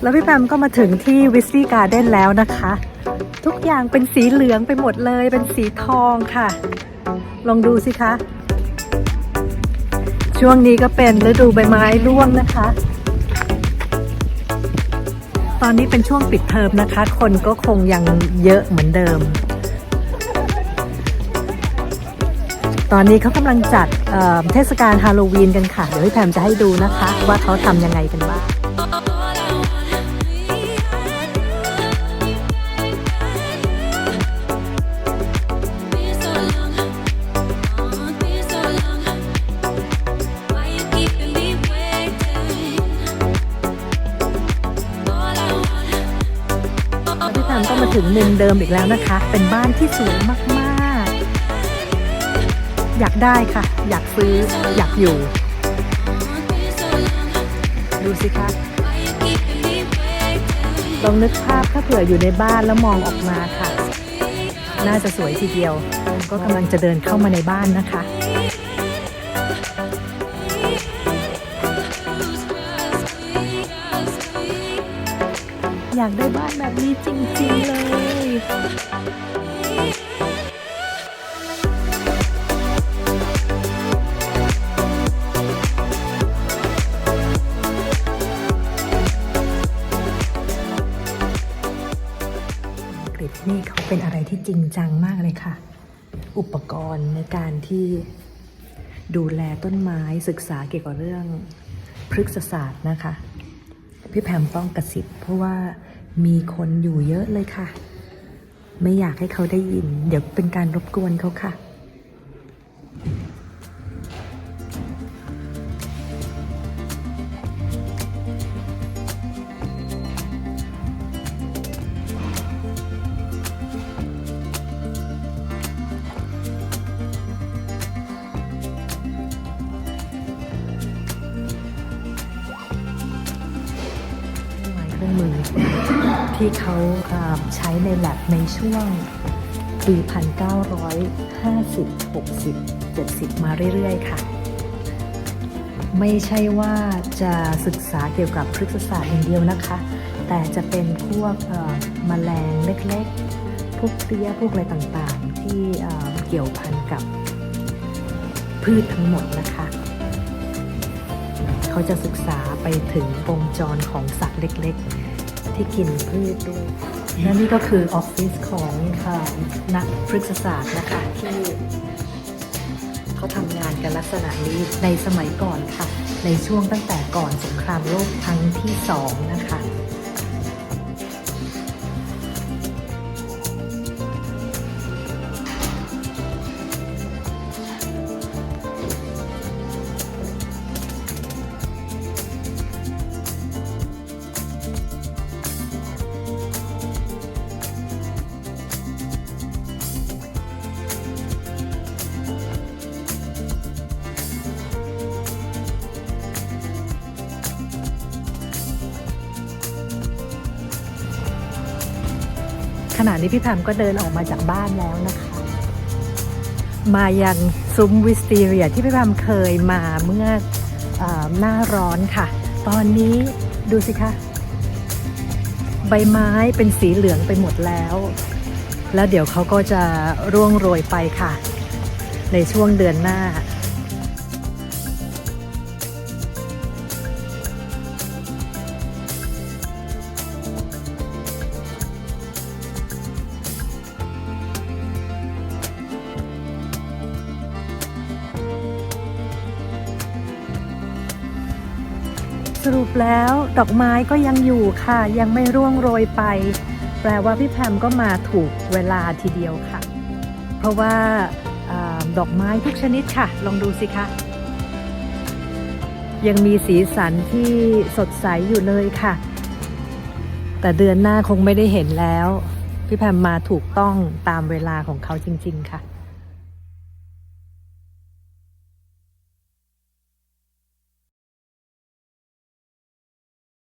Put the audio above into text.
แล้วพี่แพมก็มาถึงที่วิสตี้การ์เด้นแล้วนะคะ ทุกอย่างเป็นสีเหลืองไปหมดเลยเป็นสีทองค่ะลองดูสิคะช่วงนี้ก็เป็นฤดูใบไม้ร่วงนะคะตอนนี้เป็นช่วงปิดเทอมนะคะคนก็คงยังเยอะเหมือนเดิมตอนนี้เขากำลังจัดเทศกาลฮาโลวีนกันค่ะเดี๋ยวพี่แพมจะให้ดูนะคะว่าเขาทำยังไงกันบ้างพี่แพมก็มาถึงมุมเดิมอีกแล้วนะคะเป็นบ้านที่สวยมากๆอยากได้ค่ะอยากซื้ออยากอยู่ดูสิคะลองนึกภาพถ้าเผื่ออยู่ในบ้านแล้วมองออกมาค่ะน่าจะสวยทีเดียวก็กำลังจะเดินเข้ามาในบ้านนะคะอยากได้บ้านแบบนี้จริงๆเลยกริดนี่เขาเป็นอะไรที่จริงจังมากเลยค่ะอุปกรณ์ในการที่ดูแลต้นไม้ศึกษาเกี่ยวกับเรื่องพฤกษศาสตร์นะคะพี่แพมต้องกระซิบเพราะว่ามีคนอยู่เยอะเลยค่ะไม่อยากให้เขาได้ยินเดี๋ยวเป็นการรบกวนเขาค่ะเครื่องมือที่เขาใช้ในแลบในช่วงปี 1950 60 70 มาเรื่อยๆค่ะไม่ใช่ว่าจะศึกษาเกี่ยวกับพฤกษศาสตร์อย่างเดียวนะคะแต่จะเป็นพวกแมลงเล็กๆพวกเพลี้ยพวกอะไรต่างๆที่เกี่ยวพันกับพืชทั้งหมดนะคะเขาจะศึกษาไปถึงวงจรของสัตว์เล็กๆที่กินพืชด้วยและนี่ก็คือออฟฟิศของนักพฤกษศาสตร์นะคะที่เขาทำงานกันลักษณะนี้ในสมัยก่อนค่ะในช่วงตั้งแต่ก่อนสงครามโลกครั้งที่2นะคะขณะนี้พี่แพมก็เดินออกมาจากบ้านแล้วนะคะมายังซุ้มวิสตีเรียที่พี่แพมเคยมาเมื่อหน้าร้อนค่ะตอนนี้ดูสิคะใบไม้เป็นสีเหลืองไปหมดแล้วเดี๋ยวเขาก็จะร่วงโรยไปค่ะในช่วงเดือนหน้าสรุปแล้วดอกไม้ก็ยังอยู่ค่ะยังไม่ร่วงโรยไปแปลว่าพี่แพมก็มาถูกเวลาทีเดียวค่ะเพราะว่าดอกไม้ทุกชนิดค่ะลองดูสิคะยังมีสีสันที่สดใสอยู่เลยค่ะแต่เดือนหน้าคงไม่ได้เห็นแล้วพี่แพมมาถูกต้องตามเวลาของเขาจริงๆค่ะ